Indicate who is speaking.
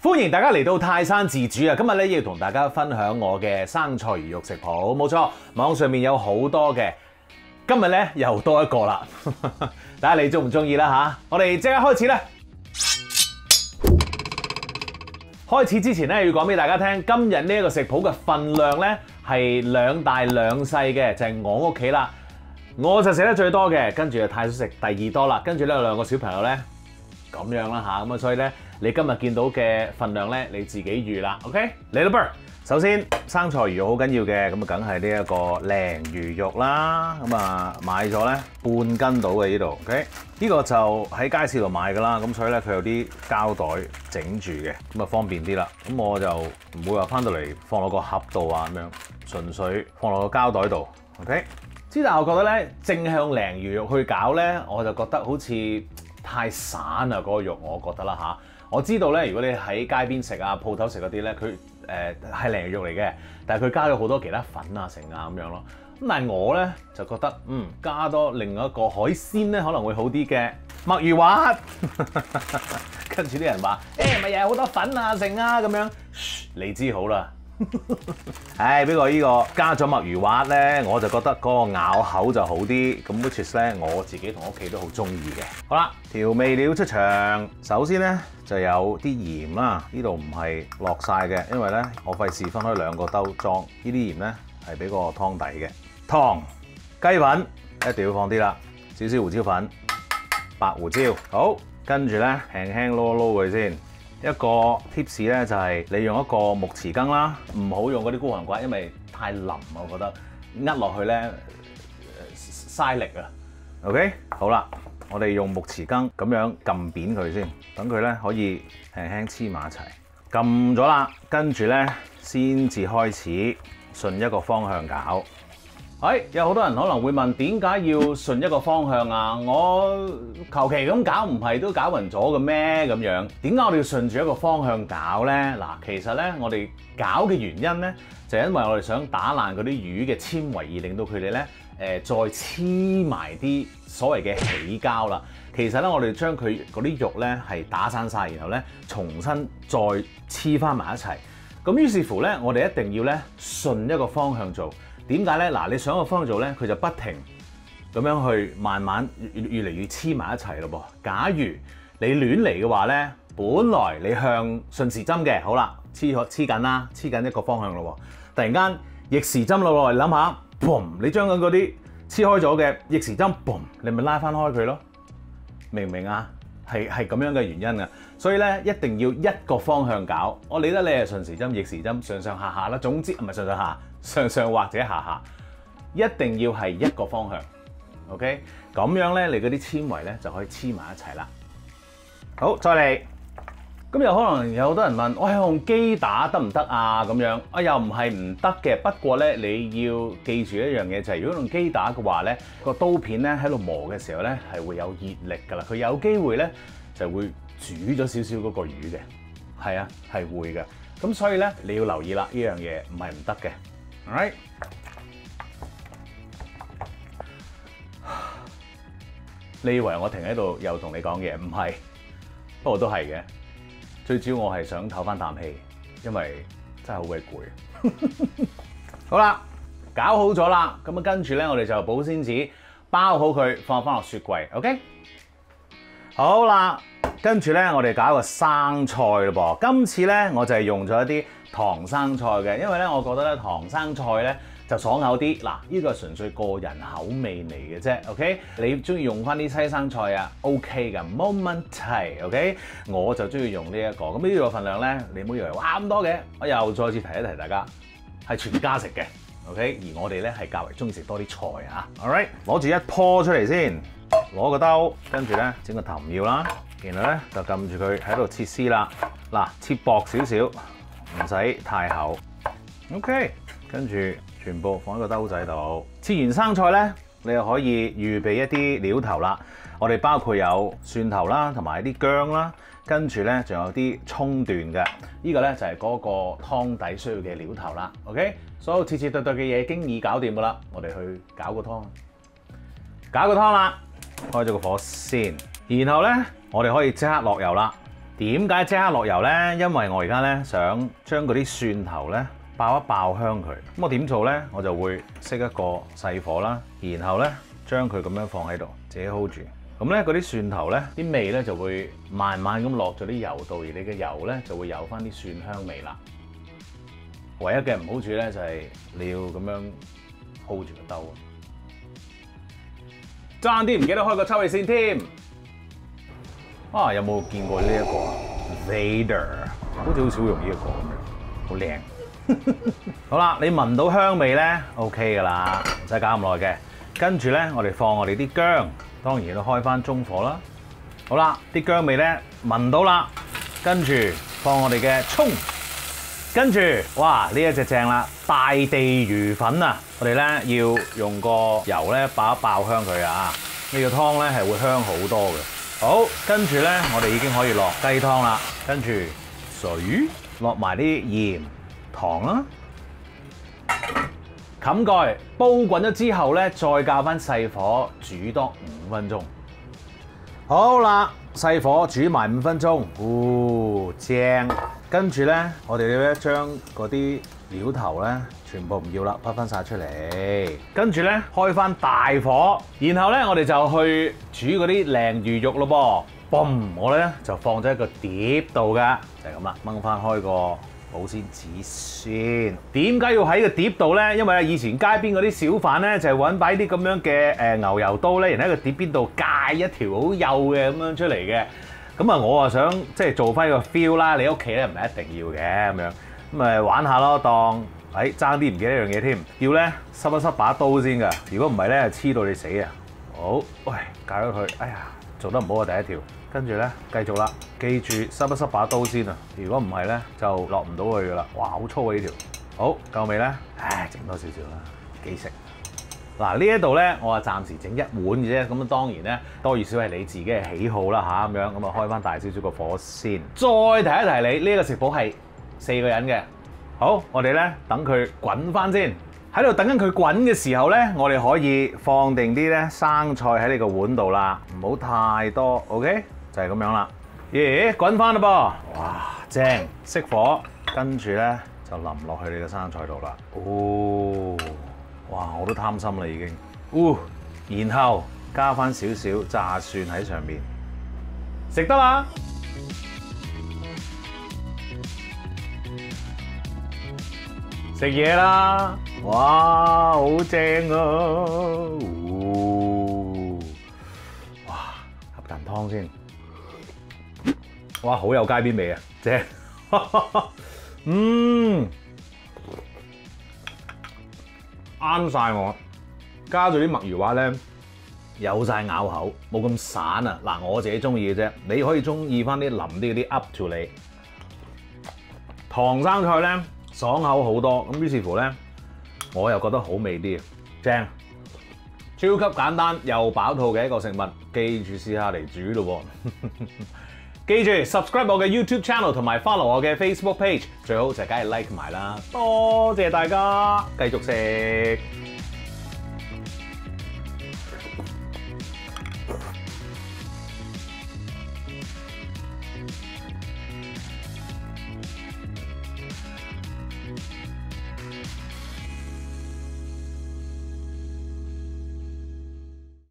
Speaker 1: 歡迎大家嚟到泰山自主啊！今日咧要同大家分享我嘅生菜魚肉食譜，冇錯，網上面有好多嘅，今日咧又多一個啦，睇下你中唔中意啦吓！我哋即刻開始啦！開始之前咧要講俾大家聽，今日呢一個食譜嘅份量咧係2大2細嘅，就係我屋企啦，我就食得最多嘅，跟住就太叔食第2多啦，跟住咧有2個小朋友咧咁樣啦吓，咁啊所以咧。你今日見到嘅份量咧，你自己預啦 ，OK？嚟啦噃！首先生菜魚肉好緊要嘅，咁啊梗係呢一個鯪魚肉啦，咁啊買咗咧半斤到嘅呢度 ，OK？呢個就喺街市度買㗎啦，咁所以咧佢有啲膠袋整住嘅，咁啊方便啲啦。咁我就唔會話翻到嚟放落個盒度啊咁樣，純粹放落個膠袋度 ，OK？之但我覺得咧，正向鯪魚肉去搞咧，我就覺得好似太散啊嗰個肉，我覺得啦嚇。我知道咧，如果你喺街邊食啊、鋪頭食嗰啲咧，佢係鯪魚肉嚟嘅，但係佢加咗好多其他粉啊、成啊咁樣咯。咁但係我咧就覺得，加多另外一個海鮮咧可能會好啲嘅墨魚滑。跟住啲人話，咪又係好多粉啊、成啊咁樣，你知好啦。唉，不過呢個加咗墨魚滑咧，我就覺得嗰個咬口就好啲。咁 which is 咧，我自己同屋企都好中意嘅。好啦，調味料出場，首先咧就有啲鹽啦，呢度唔係落晒嘅，因為咧我費事分開2個兜裝。呢啲鹽咧係俾個湯底嘅。糖、雞粉一定要放啲啦，少少胡椒粉、白胡椒。好，跟住咧輕輕撈一撈佢先。一個 tips 咧就係你用一個木匙羹啦，唔好用嗰啲孤寒刮，因為太腍，我覺得握落去咧嘥力啊。OK， 好啦，我哋用木匙羹咁樣撳扁佢先，等佢咧可以輕輕黐埋一齊。撳咗啦，跟住咧先至開始順一個方向搞。有好多人可能會問，點解要順一個方向啊？我求其咁搞唔係都搞暈咗嘅咩？咁樣點解我哋要順住一個方向搞呢？嗱，其實呢，我哋搞嘅原因呢，就係因為我哋想打爛嗰啲魚嘅纖維，而令到佢哋呢再黐埋啲所謂嘅起膠啦。其實呢，我哋將佢嗰啲肉呢係打散晒，然後呢重新再黐翻埋一齊。咁於是乎呢，我哋一定要呢順一個方向做。點解咧？嗱，你上個方向做咧，佢就不停咁樣去慢慢越嚟越黐埋一齊咯噃。假如你亂嚟嘅話咧，本來你向順時針嘅，好啦，黐緊啦，黐緊一個方向咯喎。突然間逆時針咯喎，你諗下，嘣！你將緊嗰啲黐開咗嘅逆時針，嘣！你咪拉翻開佢咯。明唔明啊？係咁樣嘅原因啊。所以咧，一定要一個方向搞。我理得你係順時針、逆時針、上上下下啦。總之唔係上上下。上上或者下下，一定要係一個方向 ，OK？ 咁樣咧，你嗰啲纖維咧就可以黐埋一齊啦。好，再嚟。咁又可能有好多人問，我係用機打得唔得啊？咁樣又唔係唔得嘅。不過咧，你要記住一樣嘢就係，如果用機打嘅話咧，個刀片咧喺度磨嘅時候咧係會有熱力㗎啦。佢有機會咧就會煮咗少少嗰個魚嘅。係啊，係會嘅。咁所以咧，你要留意啦，呢樣嘢唔係唔得嘅。Alright， 你以為我停喺度又同你講嘢？唔係，不過都係嘅。最主要我係想唞翻啖氣，因為真係好鬼攰。好啦，搞好咗啦，咁啊跟住咧，我哋就保鮮紙包好佢，放翻落雪櫃。OK， 好啦，跟住咧，我哋搞個生菜咯噃。今次咧，我就係用咗一啲唐生菜嘅，因為咧，我覺得咧唐生菜咧就爽口啲。嗱，呢個係純粹個人口味嚟嘅啫。OK， 你中意用翻啲西生菜啊 ？OK 嘅，冇問題。OK， 我就中意用呢一個。咁呢個份量咧，你唔好以為哇咁多嘅。我又再次提一提大家，係全家食嘅。OK， 而我哋咧係較為中意食多啲菜啊。Alright， 攞住一棵出嚟先，攞個兜，跟住咧整個藤苗啦，然後咧就撳住佢喺度切絲啦。嗱，切薄少少。唔使太厚 ，OK， 跟住全部放喺個兜仔度。切完生菜咧，你又可以預備一啲料頭啦。我哋包括有蒜頭啦，同埋啲薑啦，跟住咧仲有啲葱段嘅。呢個咧就係嗰個湯底需要嘅料頭啦。OK， 所有切切對對嘅嘢經已搞掂噶啦，我哋去搞個湯。搞個湯啦，開咗個火先，然後咧我哋可以即刻落油啦。點解即刻落油呢？因為我而家呢想將嗰啲蒜頭呢爆一爆香佢。咁我點做呢？我就會熄一個細火啦，然後呢將佢咁樣放喺度，自己 hold 住。咁呢嗰啲蒜頭呢啲味呢就會慢慢咁落咗啲油度，而你嘅油呢就會有翻啲蒜香味啦。唯一嘅唔好處呢就係你要咁樣 hold 住個兜，爭啲唔記得開個抽氣扇添。啊，有冇見過呢一個 Vader？ 好似好少用呢一個咁樣，好靚。好啦，你聞到香味咧 ，OK 噶啦，唔使搞咁耐嘅。跟住咧，我哋放我哋啲薑，當然都開翻中火啦。好啦，啲薑味咧聞到啦，跟住放我哋嘅葱，跟住哇呢一隻正啦，大地魚粉啊！我哋咧要用個油咧爆一爆香佢啊！呢個湯咧係會香好多嘅。好，跟住咧我哋已經可以落雞湯啦，跟住水，落埋啲鹽、糖啦，冚蓋煲滾咗之後咧，再較翻細火煮多5分鐘。好啦，細火煮埋5分鐘，正。跟住咧，我哋咧將嗰啲料頭咧全部唔要啦，拋翻晒出嚟。跟住咧開翻大火，然後咧我哋就去煮嗰啲鯪魚肉咯噃。嘣！我咧就放咗一個碟度噶，就係咁啦。掹翻開個保鮮紙先。點解要喺個碟度咧？因為以前街邊嗰啲小販咧就係揾擺啲咁樣嘅牛油刀咧，然後喺個碟邊度界一條好幼嘅咁樣出嚟嘅。咁啊，我啊想即係做翻個 feel 啦。你屋企咧唔係一定要嘅咁樣，咁咪玩下咯，當爭啲唔記得一樣嘢添，要咧濕一濕把刀先㗎。如果唔係咧，黐到你死啊！好，喂，解咗佢。哎呀，做得唔好啊，第一條。跟住咧繼續啦，記住濕一濕把刀先啊。如果唔係咧，就落唔到去㗎啦。哇，好粗啊呢條。好，夠未咧？唉，整多少少啦，幾食。嗱，呢一度咧，我啊暫時整一碗嘅啫，咁當然咧多與少係你自己嘅喜好啦嚇，咁樣咁啊開翻大少少個火先。再提一提你，呢個食譜係4個人嘅。好，我哋咧等佢滾翻先。喺度等緊佢滾嘅時候咧，我哋可以放定啲咧生菜喺呢個碗度啦，唔好太多。OK， 就係咁樣啦。咦，滾翻啦噃！哇，正！熄火，跟住咧就淋落去你嘅生菜度啦。哦！哇！我都貪心啦已經，然後加翻少少炸蒜喺上面，食得啦！食嘢啦！哇，好正啊！哇，喝啖湯先，哇，好有街邊味啊，正！啱晒我，加咗啲墨魚滑咧，有晒咬口，冇咁散啊！嗱，我自己中意嘅啫，你可以中意翻啲腍啲嗰啲 up to 你。唐生菜咧爽口好多，咁於是乎咧，我又覺得好味啲，正，超級簡單又飽肚嘅一個食物，記住試下嚟煮咯喎！記住 subscribe 我嘅 YouTube channel 同埋 follow 我嘅 Facebook page， 最好就梗係 like 埋啦，多謝大家，繼續食。